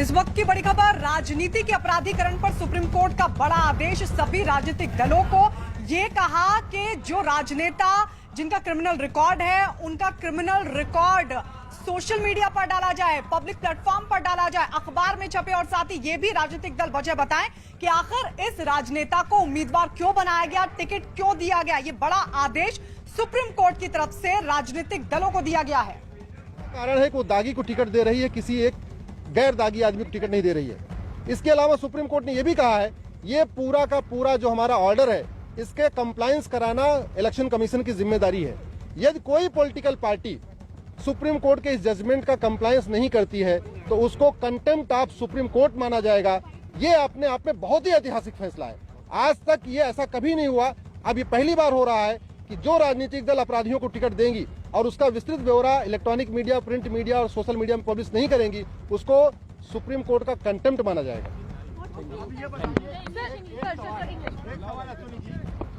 इस वक्त की बड़ी खबर, राजनीति के अपराधीकरण पर सुप्रीम कोर्ट का बड़ा आदेश। सभी राजनीतिक दलों को ये कहा कि जो राजनेता जिनका क्रिमिनल रिकॉर्ड है, उनका क्रिमिनल रिकॉर्ड सोशल मीडिया पर डाला जाए, पब्लिक प्लेटफॉर्म पर डाला जाए, अखबार में छपे, और साथ ही ये भी राजनीतिक दल वजह बताएं कि आखिर इस राजनेता को उम्मीदवार क्यों बनाया गया, टिकट क्यों दिया गया। ये बड़ा आदेश सुप्रीम कोर्ट की तरफ से राजनीतिक दलों को दिया गया है। कारण है कि वो दागी को टिकट दे रही है, किसी एक गैर दागी आदमी को टिकट नहीं दे रही है। इसके अलावा सुप्रीम कोर्ट ने यह भी कहा है, ये पूरा का पूरा जो हमारा ऑर्डर है, इसके कंप्लायंस कराना इलेक्शन कमीशन की जिम्मेदारी है। यदि कोई पॉलिटिकल पार्टी सुप्रीम कोर्ट के इस जजमेंट का कंप्लायंस नहीं करती है तो उसको कंटेम्प्ट ऑफ सुप्रीम कोर्ट माना जाएगा। ये अपने आप में बहुत ही ऐतिहासिक फैसला है। आज तक ये ऐसा कभी नहीं हुआ। अब ये पहली बार हो रहा है कि जो राजनीतिक दल अपराधियों को टिकट देंगी और उसका विस्तृत ब्यौरा इलेक्ट्रॉनिक मीडिया, प्रिंट मीडिया और सोशल मीडिया में पब्लिश नहीं करेंगी, उसको सुप्रीम कोर्ट का कंटेम्प्ट माना जाएगा।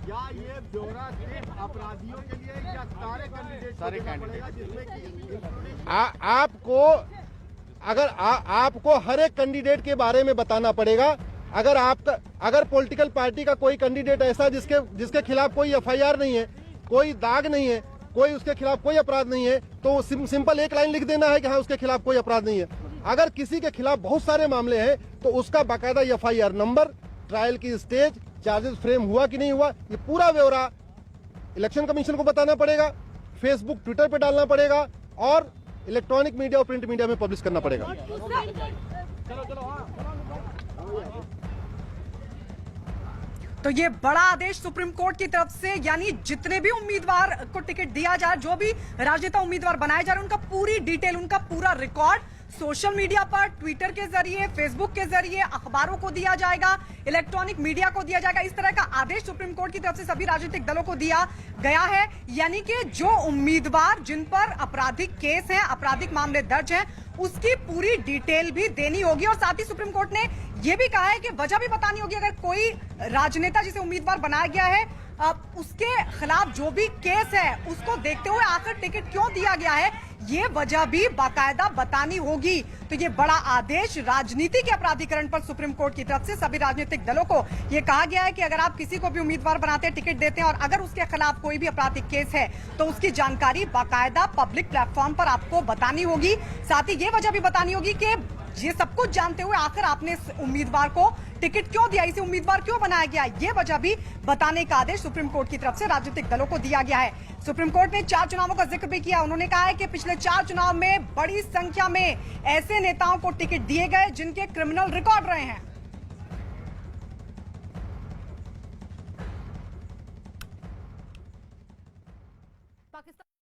क्या ये ब्यौरा सिर्फ अपराधियों के लिए या सारे कैंडिडेट? आपको आपको हर एक कैंडिडेट के बारे में बताना पड़ेगा। अगर पॉलिटिकल पार्टी का कोई कैंडिडेट ऐसा जिसके खिलाफ कोई एफआईआर नहीं है, कोई दाग नहीं है, कोई उसके खिलाफ कोई अपराध नहीं है, तो सिंपल एक लाइन लिख देना है कि हाँ उसके खिलाफ कोई अपराध नहीं है। अगर किसी के खिलाफ बहुत सारे मामले हैं तो उसका बाकायदा एफआईआर नंबर, ट्रायल की स्टेज, चार्जेस फ्रेम हुआ कि नहीं हुआ, ये पूरा ब्यौरा इलेक्शन कमीशन को बताना पड़ेगा, फेसबुक, ट्विटर पे डालना पड़ेगा और इलेक्ट्रॉनिक मीडिया और प्रिंट मीडिया में पब्लिश करना पड़ेगा। तो ये बड़ा आदेश सुप्रीम कोर्ट की तरफ से, यानी जितने भी उम्मीदवार को टिकट दिया जाए, जो भी राजनेता उम्मीदवार बनाए जा रहे हैं, उनका पूरी डिटेल, उनका पूरा रिकॉर्ड सोशल मीडिया पर, ट्विटर के जरिए, फेसबुक के जरिए, अखबारों को दिया जाएगा, इलेक्ट्रॉनिक मीडिया को दिया जाएगा। इस तरह का आदेश सुप्रीम कोर्ट की तरफ से सभी राजनीतिक दलों को दिया गया है। यानी कि जो उम्मीदवार जिन पर आपराधिक केस हैं, आपराधिक मामले दर्ज हैं, उसकी पूरी डिटेल भी देनी होगी। और साथ ही सुप्रीम कोर्ट ने यह भी कहा है कि वजह भी बतानी होगी। अगर कोई राजनेता जिसे उम्मीदवार बनाया गया है, उसके खिलाफ जो भी केस है, उसको देखते हुए आखिर टिकट क्यों दिया गया है, ये वजह भी बाकायदा बतानी होगी। तो ये बड़ा आदेश राजनीति के अपराधीकरण पर सुप्रीम कोर्ट की तरफ से सभी राजनीतिक दलों को ये कहा गया है कि अगर आप किसी को भी उम्मीदवार बनाते हैं, टिकट देते हैं, और अगर उसके खिलाफ कोई भी आपराधिक केस है तो उसकी जानकारी बाकायदा पब्लिक प्लेटफॉर्म पर आपको बतानी होगी। साथ ही ये वजह भी बतानी होगी कि ये सब कुछ जानते हुए आखिर आपने इस उम्मीदवार को टिकट क्यों दिया, इसे उम्मीदवार क्यों बनाया गया, ये वजह भी बताने का आदेश सुप्रीम कोर्ट की तरफ से राजनीतिक दलों को दिया गया है। सुप्रीम कोर्ट ने 4 चुनावों का जिक्र भी किया। उन्होंने कहा है कि पिछले 4 चुनाव में बड़ी संख्या में ऐसे नेताओं को टिकट दिए गए जिनके क्रिमिनल रिकॉर्ड रहे हैं।